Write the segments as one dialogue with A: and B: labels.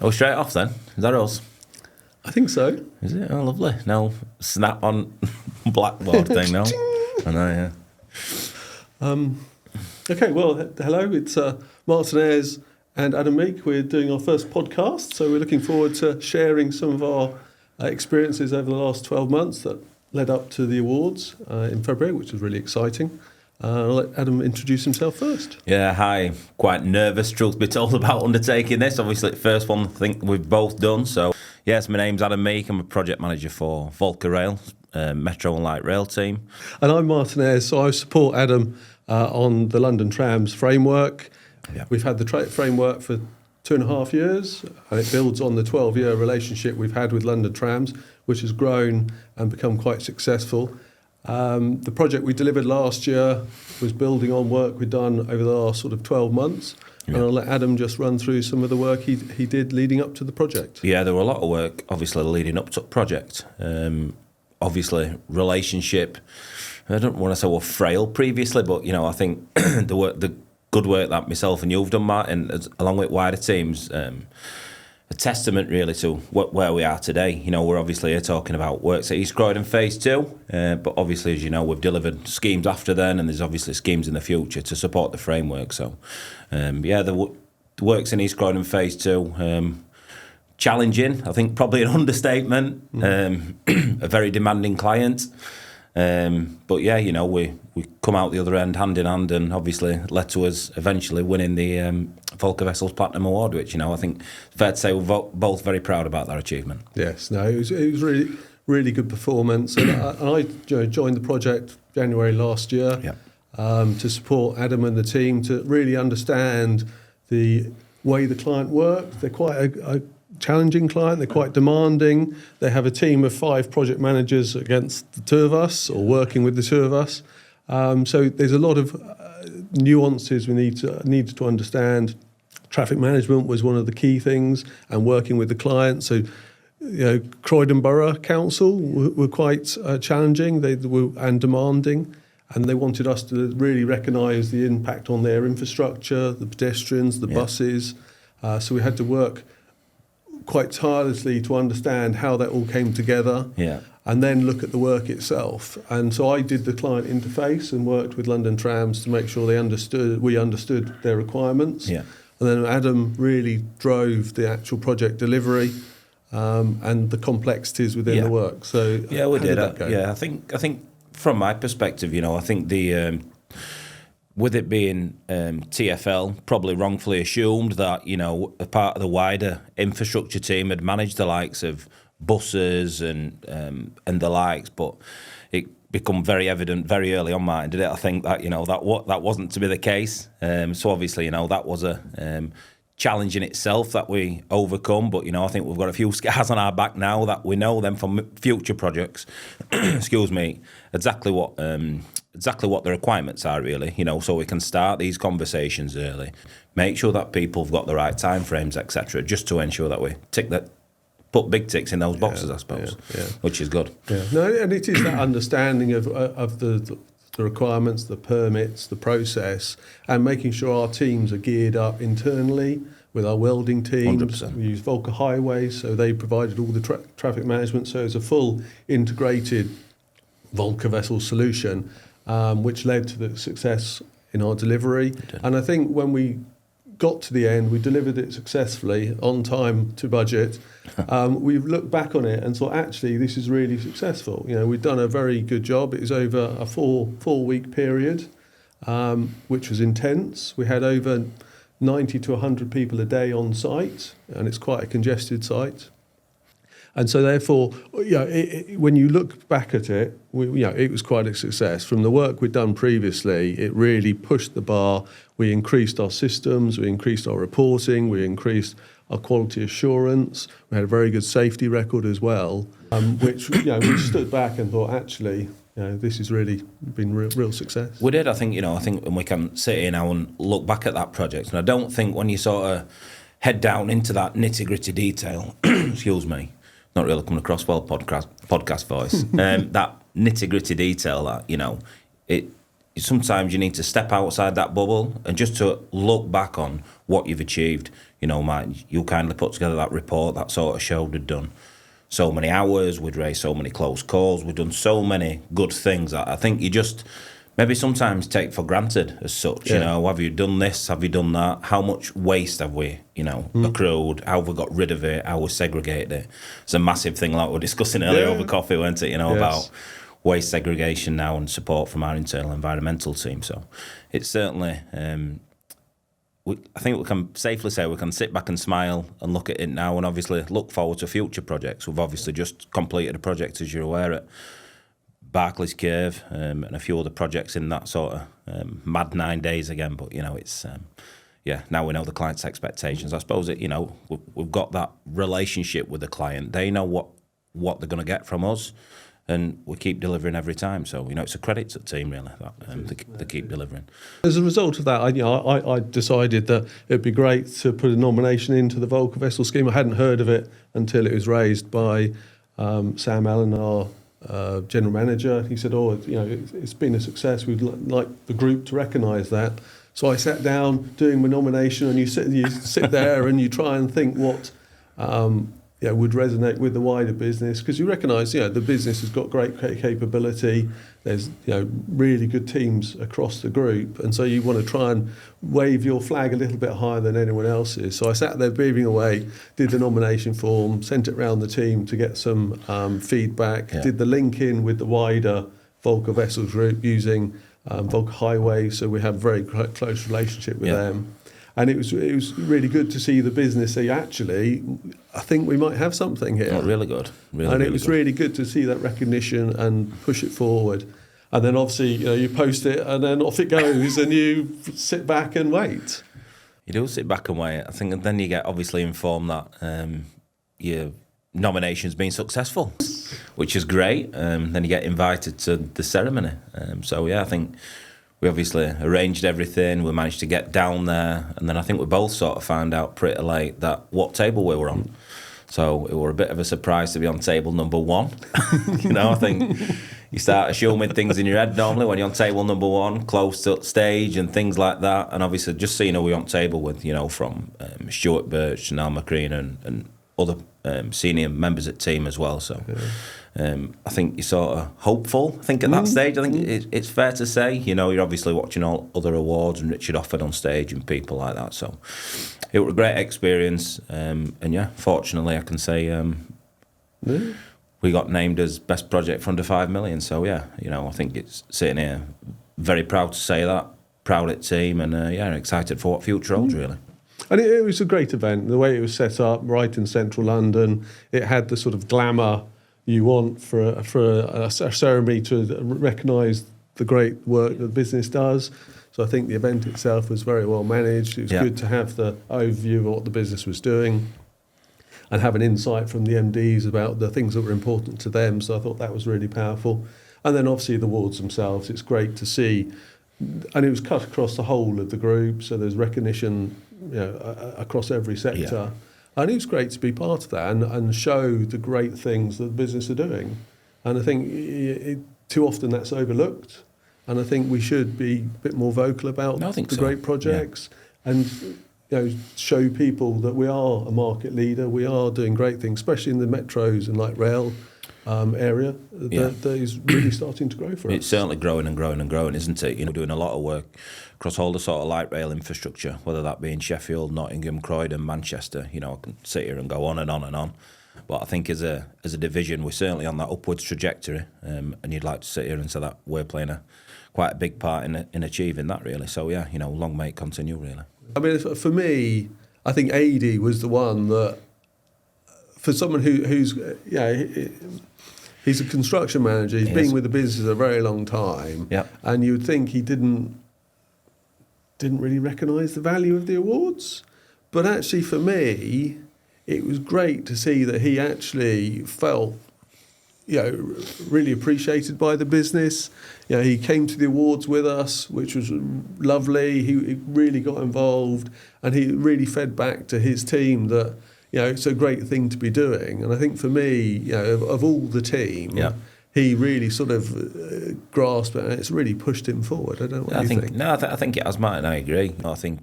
A: Oh, straight off then? Is that us?
B: I think so.
A: Is it? Oh, lovely. No snap on blackboard thing, no? I know, yeah.
B: Okay, well, hello, it's Martyn, Ayres and Adam Meek. We're doing our first podcast, so we're looking forward to sharing some of our experiences over the last 12 months that led up to the awards in February, which was really exciting. I'll let Adam introduce himself first.
A: Yeah, hi. Quite nervous, truth be told, about undertaking this. Obviously, the first one I think we've both done. So, yes, my name's Adam Meek. I'm a project manager for Volker Rail, Metro and Light Rail team.
B: And I'm Martyn Ayres, so I support Adam on the London Trams framework.
A: Yeah.
B: We've had the framework for 2.5 years, and it builds on the 12-year relationship we've had with London Trams, which has grown and become quite successful. The project we delivered last year was building on work we've done over the last sort of 12 months. Yeah. And I'll let Adam just run through some of the work he did leading up to the project.
A: Yeah, there were a lot of work, obviously, leading up to the project. Obviously, relationship, I don't want to say we're frail previously, but, you know, I think the good work that myself and you've done, Martyn, along with wider teams, a testament really to where we are today. You know, we're obviously here talking about works at East Croydon Phase 2, but obviously, as you know, we've delivered schemes after then, and there's obviously schemes in the future to support the framework. So, the works in East Croydon Phase 2, challenging, I think probably an understatement, a very demanding client. But yeah, you know, we come out the other end hand in hand, and obviously led to us eventually winning the Volker Vessels Platinum Award, which, you know, I think fair to say we're both very proud about that achievement.
B: Yes, no, it was really, really good performance. And I joined the project January last year.
A: Yeah.
B: To support Adam and the team to really understand the way the client worked. They're quite a challenging client, they're quite demanding. They have a team of 5 project managers against the 2 of us, or working with the 2 of us. So there's a lot of nuances we needed to understand. Traffic management was one of the key things, and working with the client. So, you know, Croydon Borough Council were quite challenging and demanding, and they wanted us to really recognise the impact on their infrastructure, the pedestrians, the buses. So we had to work quite tirelessly to understand how that all came together, and then look at the work itself. And so I did the client interface and worked with London Trams to make sure we understood their requirements. Yeah. And then Adam really drove the actual project delivery and the complexities within the work. So
A: yeah, we did. I think from my perspective, you know, I think the with it being TfL, probably wrongfully assumed that, you know, a part of the wider infrastructure team had managed the likes of buses and the likes, but it become very evident very early on, Martyn, did it? I think that, you know, that wasn't to be the case. So obviously, you know, that was a challenge in itself that we overcome, but, you know, I think we've got a few scars on our back now that we know them from future projects. Excuse me, exactly what the requirements are, really, you know, so we can start these conversations early, make sure that people have got the right time frames, etc., just to ensure that we put big ticks in those boxes, I suppose, which is good.
B: Yeah, no, and it is that understanding of the requirements, the permits, the process, and making sure our teams are geared up internally with our welding teams.
A: 100%.
B: We use Volker Highways, so they provided all the traffic management. So it's a full integrated Volker vessel solution, which led to the success in our delivery. And I think when we got to the end, we delivered it successfully, on time, to budget. We've looked back on it and thought, actually, this is really successful. You know, we've done a very good job. It was over a four-week period, which was intense. We had over 90 to 100 people a day on site, and it's quite a congested site. And so, therefore, you know, when you look back at it, it was quite a success. From the work we'd done previously, it really pushed the bar. We increased our systems, we increased our reporting, we increased our quality assurance. We had a very good safety record as well, which, you know, we stood back and thought, actually, you know, this has really been real success.
A: We did. I think and we can sit here now and look back at that project, and I don't think when you sort of head down into that nitty-gritty detail, excuse me, not really coming across well podcast voice, that nitty-gritty detail that, you know, sometimes you need to step outside that bubble and just to look back on what you've achieved. You know, Martyn, you kindly put together that report that sort of showed we'd done so many hours, we'd raised so many close calls, we'd done so many good things that I think you just maybe sometimes take for granted as such. You know, have you done this? Have you done that? How much waste have we, accrued? How have we got rid of it? How we segregated it? It's a massive thing like we were discussing earlier over coffee, weren't it? About waste segregation now and support from our internal environmental team. So it's certainly, I think we can safely say we can sit back and smile and look at it now and obviously look forward to future projects. We've obviously just completed a project, as you're aware, at Barclays Curve and a few other projects in that sort of mad 9 days again. But, it's, now we know the client's expectations. I suppose, we've got that relationship with the client. They know what they're going to get from us. And we keep delivering every time. So, it's a credit to the team, really, that they keep delivering.
B: As a result of that, I decided that it'd be great to put a nomination into the Volker Vessel scheme. I hadn't heard of it until it was raised by Sam Allen, our general manager. He said, it's been a success. We'd like the group to recognise that. So I sat down doing my nomination, and you sit there and you try and think what would resonate with the wider business, because you recognise, the business has got great capability. There's, really good teams across the group, and so you want to try and wave your flag a little bit higher than anyone else's. So I sat there beaving away, did the nomination form, sent it round the team to get some feedback, did the link in with the wider Volker Vessels group using Volker Highway, so we have a very close relationship with them. And it was really good to see the business say, actually, I think we might have something here.
A: Oh, really good.
B: And it was really good to see that recognition and push it forward. And then obviously, you post it and then off it goes and you sit back and wait.
A: You do sit back and wait. I think and then you get obviously informed that your nomination's been successful, which is great. Then you get invited to the ceremony. I think we obviously arranged everything. We managed to get down there, and then I think we both sort of found out pretty late that what table we were on. So it were a bit of a surprise to be on table number 1. I think you start assuming things in your head normally when you're on table number 1, close to stage and things like that. And obviously, just seeing who we on table with, from Stuart Birch, Niall McCrean, and other senior members of the team as well. So. I think you're sort of hopeful. I think at that stage, I think it's fair to say, you're obviously watching all other awards and Richard Offord on stage and people like that. So it was a great experience. Fortunately, I can say we got named as best project for under 5 million. So I think it's sitting here very proud to say that, proud of the team, and excited for what future holds really.
B: And it was a great event. The way it was set up, right in central London, it had the sort of glamour you want for a ceremony to recognise the great work that the business does. So I think the event itself was very well managed. It was good to have the overview of what the business was doing and have an insight from the MDs about the things that were important to them. So I thought that was really powerful. And then obviously the awards themselves, it's great to see. And it was cut across the whole of the group, so there's recognition across every sector. Yeah. And it was great to be part of that and show the great things that the business are doing. And I think too often that's overlooked. And I think we should be a bit more vocal about the great projects and show people that we are a market leader. We are doing great things, especially in the metros and light rail area that is really starting to grow for us.
A: It's certainly growing and growing and growing, isn't it? We're doing a lot of work across all the sort of light rail infrastructure, whether that be in Sheffield, Nottingham, Croydon, Manchester. I can sit here and go on and on and on. But I think as a division, we're certainly on that upwards trajectory, and you'd like to sit here and say that we're playing quite a big part in achieving that, really. So long may it continue, really.
B: I mean, for me, I think AD was the one that, for someone who's he's a construction manager. He's been with the business a very long time, and you would think he didn't really recognise the value of the awards. But actually, for me, it was great to see that he actually felt, really appreciated by the business. He came to the awards with us, which was lovely. He really got involved, and he really fed back to his team that, it's a great thing to be doing. And I think for me, of all the team, he really sort of grasped it, and it's really pushed him forward. I don't know what you think.
A: No, I think it has, Martyn. I agree. I think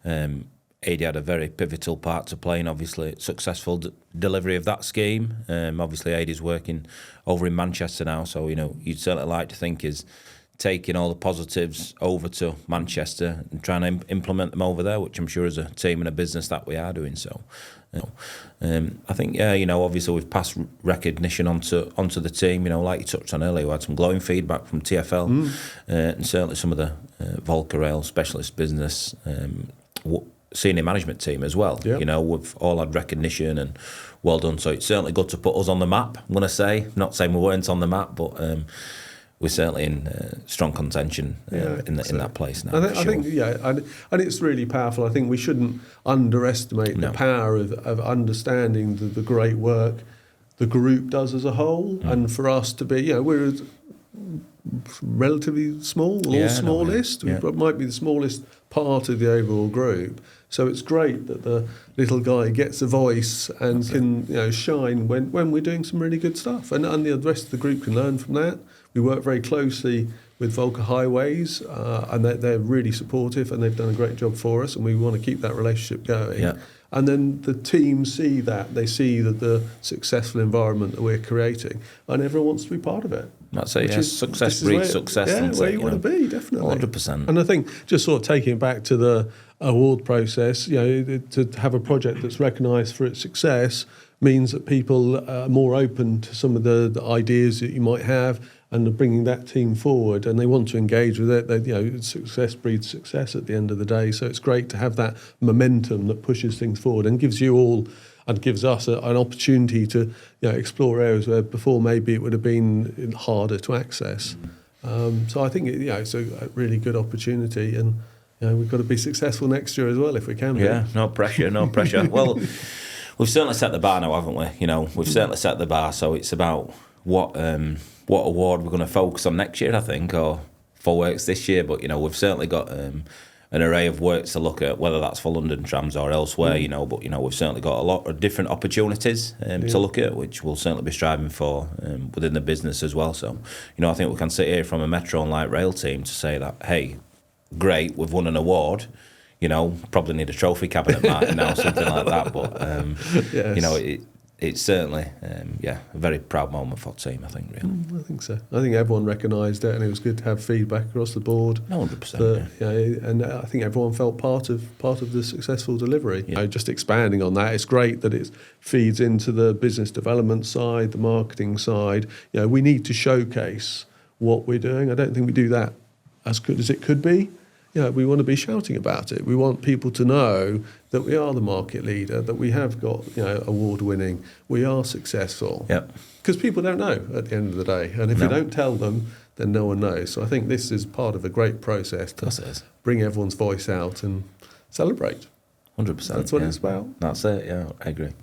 A: Adi had a very pivotal part to play in, obviously, successful delivery of that scheme. Obviously, Adi's working over in Manchester now, so, you'd certainly like to think is taking all the positives over to Manchester and trying to implement them over there, which I'm sure as a team and a business that we are doing. So, I think, obviously we've passed recognition onto the team. Like you touched on earlier, we had some glowing feedback from TFL and certainly some of the Volker Rail specialist business senior management team as well.
B: Yep.
A: We've all had recognition and well done. So it's certainly good to put us on the map, I'm going to say. Not saying we weren't on the map, but we're certainly in strong contention in that place now.
B: I think, and it's really powerful. I think we shouldn't underestimate the power of understanding the great work the group does as a whole, and for us to be, we're relatively small, smallest. We might be the smallest part of the overall group. So it's great that the little guy gets a voice and can shine when we're doing some really good stuff, and the rest of the group can learn from that. We work very closely with Volker Highways, and they're really supportive, and they've done a great job for us, and we want to keep that relationship going. Yeah. And then the team see that. They see that the successful environment that we're creating, and everyone wants to be part of it.
A: That's it, success breeds success.
B: Yeah, where you want to be, definitely.
A: 100%.
B: And I think just sort of taking it back to the award process, to have a project that's recognised for its success means that people are more open to some of the ideas that you might have, and are bringing that team forward, and they want to engage with it. Success breeds success at the end of the day. So it's great to have that momentum that pushes things forward and gives you all, and gives us an opportunity to explore areas where before maybe it would have been harder to access. So I think it's a really good opportunity, and we've got to be successful next year as well if we can.
A: Yeah, no pressure. Well, we've certainly set the bar now, haven't we? We've certainly set the bar. So it's about what award we're going to focus on next year, I think, or for works this year. But we've certainly got an array of works to look at, whether that's for London Trams or elsewhere. But we've certainly got a lot of different opportunities to look at, which we'll certainly be striving for within the business as well. So I think we can sit here from a Metro and Light Rail team to say that, hey, great, we've won an award. Probably need a trophy cabinet, Martyn, now, something like that. But
B: Yes.
A: It's certainly a very proud moment for the team, I think, really.
B: I think so. I think everyone recognised it, and it was good to have feedback across the board.
A: 100%.
B: And I think everyone felt part of the successful delivery. Just expanding on that, it's great that it feeds into the business development side, the marketing side. We need to showcase what we're doing. I don't think we do that as good as it could be. We want to be shouting about it. We want people to know that we are the market leader, that we have got award-winning, we are successful.
A: Yep.
B: Because people don't know at the end of the day, and if you don't tell them, then no one knows. So I think this is part of a great process to bring everyone's voice out and celebrate.
A: 100%.
B: That's what it's about.
A: That's it. Yeah, I agree.